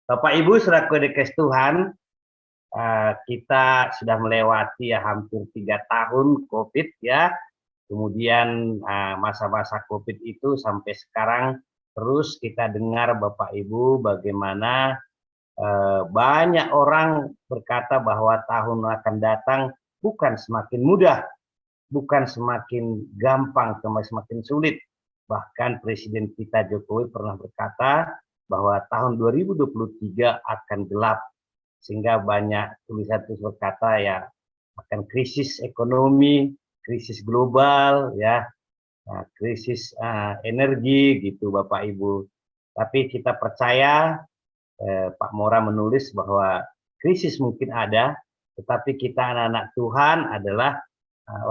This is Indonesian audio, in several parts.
Bapak Ibu saudaraku dikasih Tuhan, kita sudah melewati ya hampir 3 tahun COVID ya. Kemudian masa-masa COVID itu sampai sekarang terus kita dengar Bapak Ibu bagaimana banyak orang berkata bahwa tahun akan datang bukan semakin mudah, bukan semakin gampang, semakin sulit. Bahkan Presiden kita Jokowi pernah berkata bahwa tahun 2023 akan gelap, sehingga banyak tulisan-tulisan berkata ya akan krisis ekonomi, krisis global, ya, krisis energi gitu Bapak Ibu. Tapi kita percaya Pak Mora menulis bahwa krisis mungkin ada, tetapi kita anak-anak Tuhan adalah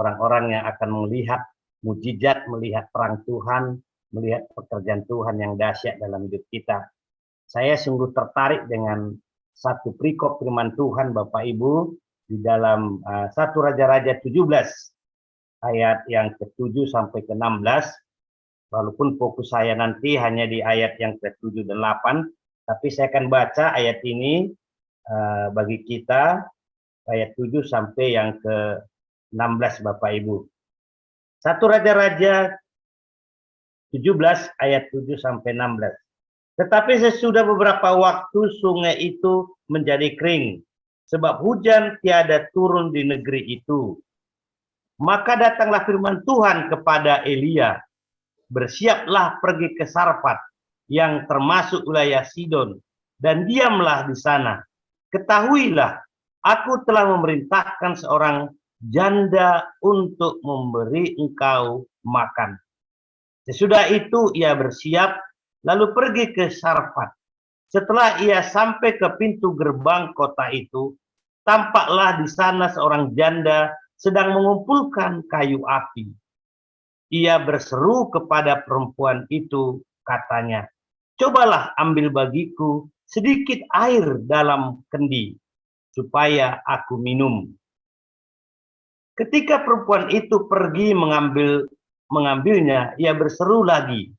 orang-orang yang akan melihat mujizat, melihat perang Tuhan, melihat pekerjaan Tuhan yang dahsyat dalam hidup kita. Saya sungguh tertarik dengan satu perikop firman Tuhan Bapak Ibu di dalam 1 Raja-Raja 17 ayat yang ke-7 sampai ke-16. Walaupun fokus saya nanti hanya di ayat yang ke-7 dan 8, tapi saya akan baca ayat ini bagi kita ayat 7 sampai yang ke-16 Bapak Ibu. 1 Raja-Raja 17 ayat 7 sampai 16. Tetapi sesudah beberapa waktu sungai itu menjadi kering, sebab hujan tiada turun di negeri itu. Maka datanglah firman Tuhan kepada Elia, bersiaplah pergi ke Sarfat, yang termasuk wilayah Sidon, dan diamlah di sana. Ketahuilah, aku telah memerintahkan seorang janda untuk memberi engkau makan. Sesudah itu ia bersiap, lalu pergi ke Sarfat. Setelah ia sampai ke pintu gerbang kota itu, tampaklah di sana seorang janda sedang mengumpulkan kayu api. Ia berseru kepada perempuan itu, katanya, cobalah ambil bagiku sedikit air dalam kendi, supaya aku minum. Ketika perempuan itu pergi mengambilnya, ia berseru lagi,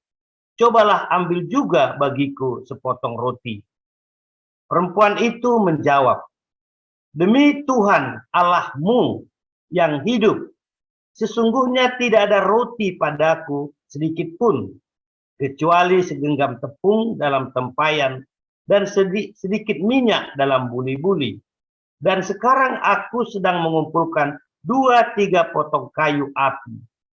cobalah ambil juga bagiku sepotong roti. Perempuan itu menjawab, demi Tuhan Allahmu yang hidup, sesungguhnya tidak ada roti padaku sedikit pun, kecuali segenggam tepung dalam tempayan dan sedikit minyak dalam buli-buli. Dan sekarang aku sedang mengumpulkan 2-3 potong kayu api.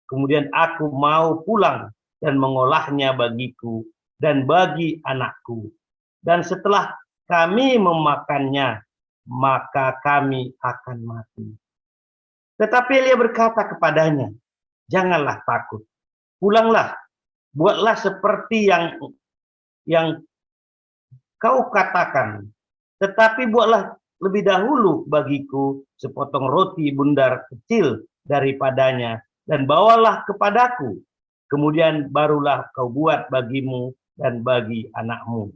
Kemudian aku mau pulang dan mengolahnya bagiku dan bagi anakku. Dan setelah kami memakannya, maka kami akan mati. Tetapi Elia berkata kepadanya, janganlah takut, pulanglah, buatlah seperti yang kau katakan, tetapi buatlah lebih dahulu bagiku sepotong roti bundar kecil daripadanya, dan bawalah kepadaku. Kemudian barulah kau buat bagimu dan bagi anakmu.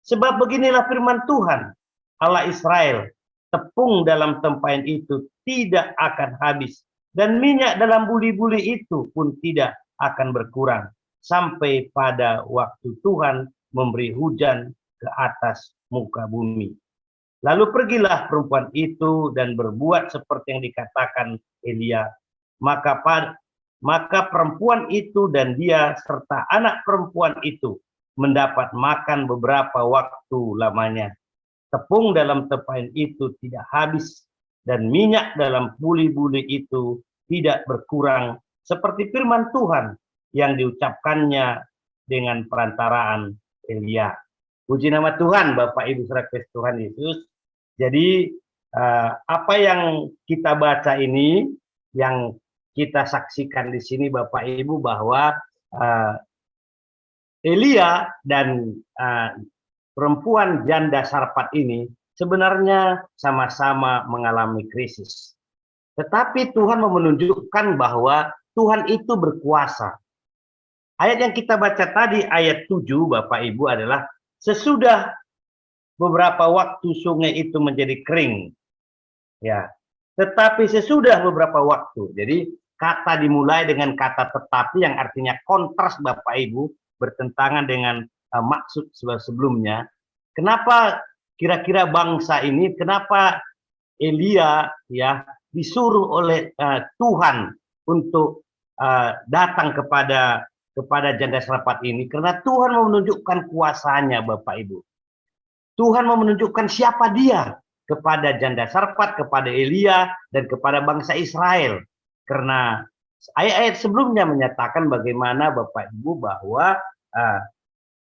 Sebab beginilah firman Tuhan, Allah Israel, tepung dalam tempayan itu tidak akan habis, dan minyak dalam buli-buli itu pun tidak akan berkurang, sampai pada waktu Tuhan memberi hujan ke atas muka bumi. Lalu pergilah perempuan itu dan berbuat seperti yang dikatakan Elia. Maka perempuan itu dan dia serta anak perempuan itu mendapat makan beberapa waktu lamanya. Tepung dalam tempayan itu tidak habis, dan minyak dalam buli-buli itu tidak berkurang, seperti firman Tuhan yang diucapkannya dengan perantaraan Elia. Puji nama Tuhan, Bapak Ibu saudara Tuhan Yesus. Jadi apa yang kita baca ini, yang kita saksikan di sini Bapak Ibu, bahwa Elia dan perempuan janda Sarfat ini sebenarnya sama-sama mengalami krisis. Tetapi Tuhan menunjukkan bahwa Tuhan itu berkuasa. Ayat yang kita baca tadi, ayat 7 Bapak Ibu, adalah sesudah beberapa waktu sungai itu menjadi kering. Ya. Tetapi sesudah beberapa waktu. Jadi kata dimulai dengan kata tetapi yang artinya kontras Bapak Ibu, bertentangan dengan maksud sebelumnya. Kenapa kira-kira bangsa ini, kenapa Elia ya disuruh oleh Tuhan untuk datang kepada janda Sarfat ini? Karena Tuhan mau menunjukkan kuasanya, Bapak Ibu. Tuhan mau menunjukkan siapa dia kepada janda Sarfat, kepada Elia, dan kepada bangsa Israel. Karena ayat-ayat sebelumnya menyatakan bagaimana Bapak Ibu bahwa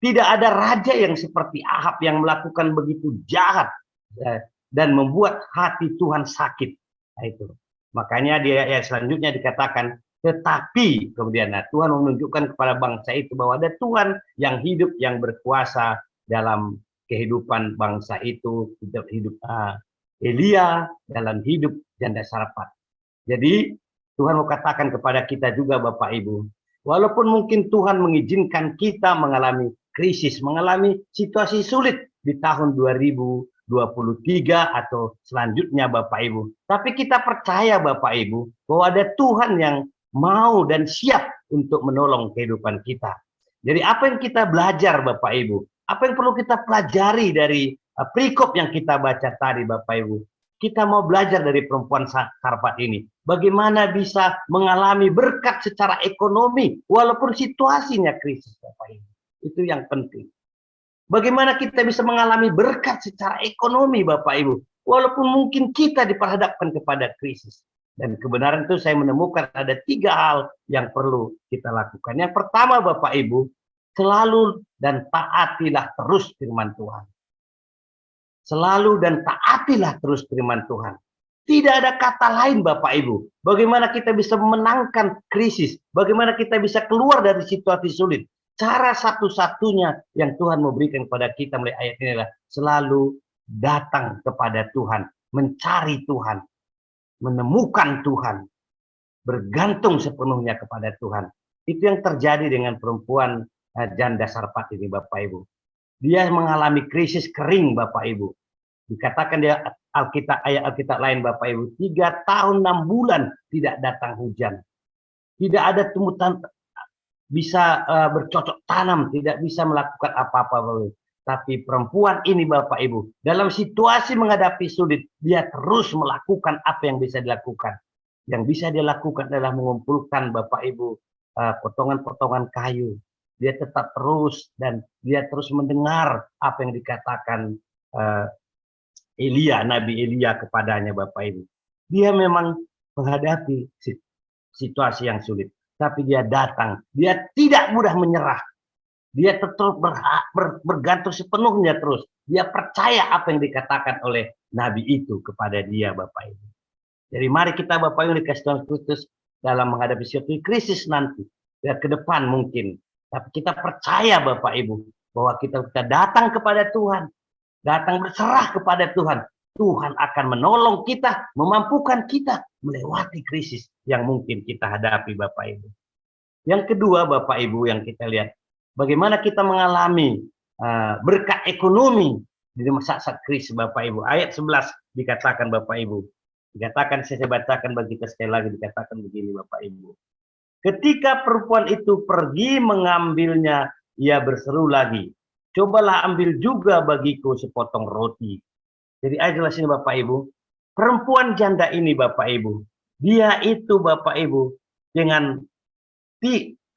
tidak ada raja yang seperti Ahab yang melakukan begitu jahat dan membuat hati Tuhan sakit. Nah, itu. Makanya di ayat selanjutnya dikatakan, tetapi kemudian Tuhan menunjukkan kepada bangsa itu bahwa ada Tuhan yang hidup, yang berkuasa dalam kehidupan bangsa itu, hidup Elia, dalam hidup janda Sarfat. Jadi Tuhan mau katakan kepada kita juga Bapak Ibu, walaupun mungkin Tuhan mengizinkan kita mengalami krisis, mengalami situasi sulit di tahun 2023 atau selanjutnya Bapak Ibu. Tapi kita percaya Bapak Ibu bahwa ada Tuhan yang mau dan siap untuk menolong kehidupan kita. Jadi apa yang kita belajar Bapak Ibu? Apa yang perlu kita pelajari dari perikop yang kita baca tadi Bapak Ibu? Kita mau belajar dari perempuan Sarfat ini. Bagaimana bisa mengalami berkat secara ekonomi walaupun situasinya krisis Bapak Ibu. Itu yang penting. Bagaimana kita bisa mengalami berkat secara ekonomi Bapak Ibu. Walaupun mungkin kita diperhadapkan kepada krisis. Dan kebenaran itu saya menemukan ada 3 hal yang perlu kita lakukan. Yang pertama Bapak Ibu, selalu dan taatilah terus firman Tuhan. Selalu dan taatilah terus firman Tuhan. Tidak ada kata lain Bapak Ibu. Bagaimana kita bisa memenangkan krisis. Bagaimana kita bisa keluar dari situasi sulit. Cara satu-satunya yang Tuhan memberikan kepada kita melalui ayat ini adalah selalu datang kepada Tuhan. Mencari Tuhan. Menemukan Tuhan. Bergantung sepenuhnya kepada Tuhan. Itu yang terjadi dengan perempuan janda Sarfat ini Bapak Ibu. Dia mengalami krisis kering Bapak Ibu. Dikatakan dia ayat Alkitab lain Bapak Ibu, 3 tahun 6 bulan tidak datang hujan. Tidak ada tumbuhan bisa bercocok tanam, tidak bisa melakukan apa-apa Bapak Ibu. Tapi perempuan ini Bapak Ibu, dalam situasi menghadapi sulit, dia terus melakukan apa yang bisa dilakukan. Yang bisa dia lakukan adalah mengumpulkan Bapak Ibu potongan-potongan kayu. Dia tetap terus dan dia terus mendengar apa yang dikatakan Elia, Nabi Elia kepadanya Bapak Ibu. Dia memang menghadapi situasi yang sulit. Tapi dia datang. Dia tidak mudah menyerah. Dia tetap bergantung sepenuhnya terus. Dia percaya apa yang dikatakan oleh Nabi itu kepada dia Bapak Ibu. Jadi mari kita Bapak Ibu dikasih Tuhan Kristus dalam menghadapi situasi krisis nanti. Ya, ke depan mungkin. Tapi kita percaya Bapak Ibu bahwa kita datang kepada Tuhan. Datang berserah kepada Tuhan. Tuhan akan menolong kita, memampukan kita melewati krisis yang mungkin kita hadapi Bapak Ibu. Yang kedua Bapak Ibu yang kita lihat, bagaimana kita mengalami berkat ekonomi di saat-saat krisis Bapak Ibu. Ayat 11 dikatakan Bapak Ibu. Dikatakan, saya bacakan bagi kita sekali lagi, dikatakan begini Bapak Ibu. Ketika perempuan itu pergi mengambilnya, ia berseru lagi, cobalah ambil juga bagiku sepotong roti. Jadi ayat jelas ini Bapak Ibu, perempuan janda ini Bapak Ibu, dia itu Bapak Ibu dengan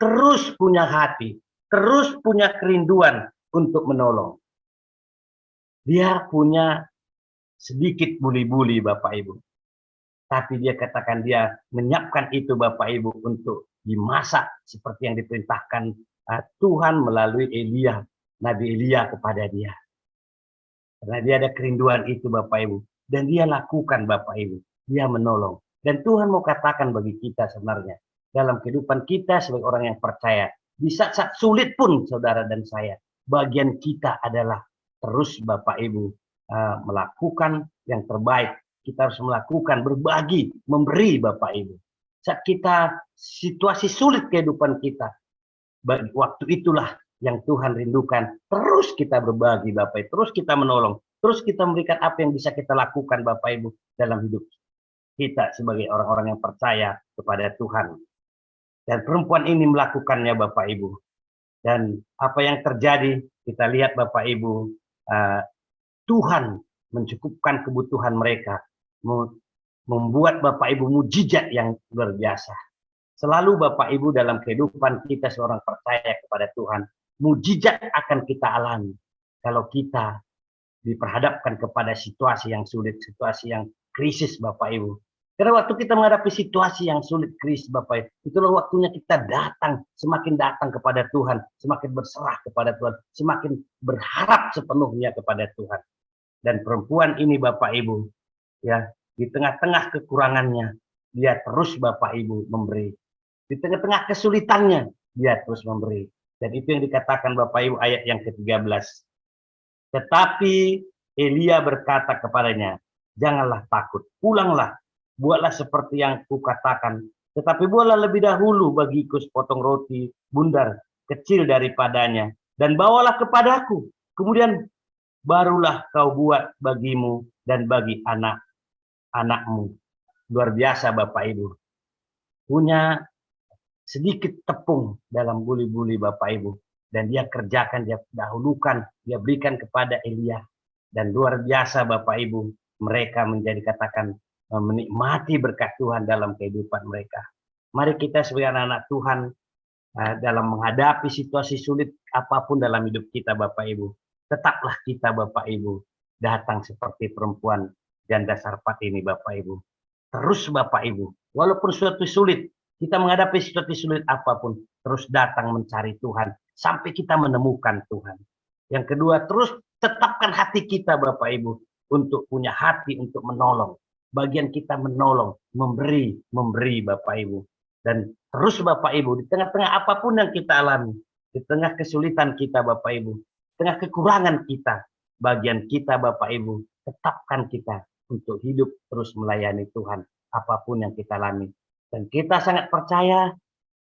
terus punya hati, terus punya kerinduan untuk menolong. Dia punya sedikit buli-buli Bapak Ibu. Tapi dia katakan dia menyiapkan itu Bapak Ibu untuk dimasak seperti yang diperintahkan Tuhan melalui Elia, Nabi Elia kepada dia. Karena dia ada kerinduan itu Bapak Ibu. Dan dia lakukan Bapak Ibu. Dia menolong. Dan Tuhan mau katakan bagi kita sebenarnya. Dalam kehidupan kita sebagai orang yang percaya. Di saat-saat sulit pun saudara dan saya. Bagian kita adalah terus Bapak Ibu melakukan yang terbaik. Kita harus melakukan, berbagi, memberi Bapak Ibu. Saat kita situasi sulit kehidupan kita. Waktu itulah yang Tuhan rindukan, terus kita berbagi Bapak Ibu, terus kita menolong, terus kita memberikan apa yang bisa kita lakukan Bapak Ibu dalam hidup kita sebagai orang-orang yang percaya kepada Tuhan. Dan perempuan ini melakukannya Bapak Ibu. Dan apa yang terjadi, kita lihat Bapak Ibu, uh, Tuhan mencukupkan kebutuhan mereka, membuat Bapak Ibu mujizat yang luar biasa. Selalu Bapak Ibu dalam kehidupan kita seorang percaya kepada Tuhan, mujizat akan kita alami kalau kita diperhadapkan kepada situasi yang sulit, situasi yang krisis Bapak Ibu. Karena waktu kita menghadapi situasi yang sulit, krisis Bapak Ibu, itulah waktunya kita semakin datang kepada Tuhan, semakin berserah kepada Tuhan, semakin berharap sepenuhnya kepada Tuhan. Dan perempuan ini Bapak Ibu, ya, di tengah-tengah kekurangannya, dia terus Bapak Ibu memberi. Di tengah-tengah kesulitannya, dia terus memberi. Dan itu yang dikatakan Bapak Ibu ayat yang ke-13. Tetapi Elia berkata kepadanya, janganlah takut, pulanglah, buatlah seperti yang kukatakan. Tetapi buatlah lebih dahulu bagiku sepotong roti bundar kecil daripadanya, dan bawalah kepadaku. Kemudian barulah kau buat bagimu dan bagi anak-anakmu. Luar biasa Bapak Ibu. Punya sedikit tepung dalam buli-buli Bapak Ibu. Dan dia kerjakan, dia dahulukan, dia berikan kepada Elia. Dan luar biasa Bapak Ibu, mereka menjadi katakan menikmati berkat Tuhan dalam kehidupan mereka. Mari kita sebagai anak-anak Tuhan dalam menghadapi situasi sulit apapun dalam hidup kita Bapak Ibu. Tetaplah kita Bapak Ibu datang seperti perempuan janda Sarfat ini Bapak Ibu. Terus Bapak Ibu, walaupun suatu sulit, kita menghadapi situasi sulit apapun, terus datang mencari Tuhan sampai kita menemukan Tuhan. Yang kedua, terus tetapkan hati kita Bapak Ibu untuk punya hati untuk menolong. Bagian kita menolong, memberi Bapak Ibu. Dan terus Bapak Ibu, di tengah-tengah apapun yang kita alami, di tengah kesulitan kita Bapak Ibu, di tengah kekurangan kita, bagian kita Bapak Ibu, tetapkan kita untuk hidup terus melayani Tuhan apapun yang kita alami. Dan kita sangat percaya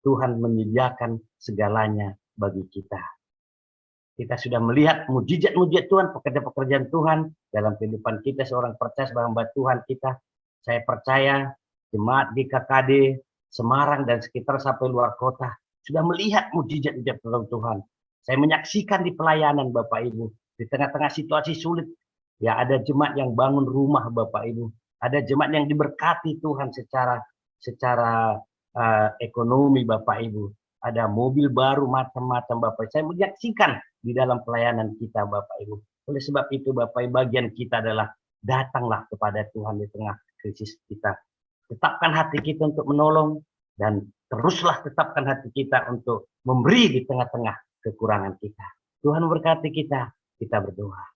Tuhan menyediakan segalanya bagi kita. Kita sudah melihat mujizat-mujizat Tuhan, pekerjaan-pekerjaan Tuhan dalam kehidupan kita seorang percaya sebagai hamba Tuhan kita. Saya percaya jemaat di KKD, Semarang dan sekitar sampai luar kota sudah melihat mujizat-mujizat Tuhan. Saya menyaksikan di pelayanan Bapak Ibu, di tengah-tengah situasi sulit, ya ada jemaat yang bangun rumah Bapak Ibu, ada jemaat yang diberkati Tuhan secara ekonomi Bapak Ibu, ada mobil baru macam-macam Bapak. Saya menyaksikan di dalam pelayanan kita Bapak Ibu. Oleh sebab itu Bapak Ibu, bagian kita adalah datanglah kepada Tuhan di tengah krisis kita. Tetapkan hati kita untuk menolong dan teruslah tetapkan hati kita untuk memberi di tengah-tengah kekurangan kita. Tuhan memberkati kita, kita berdoa.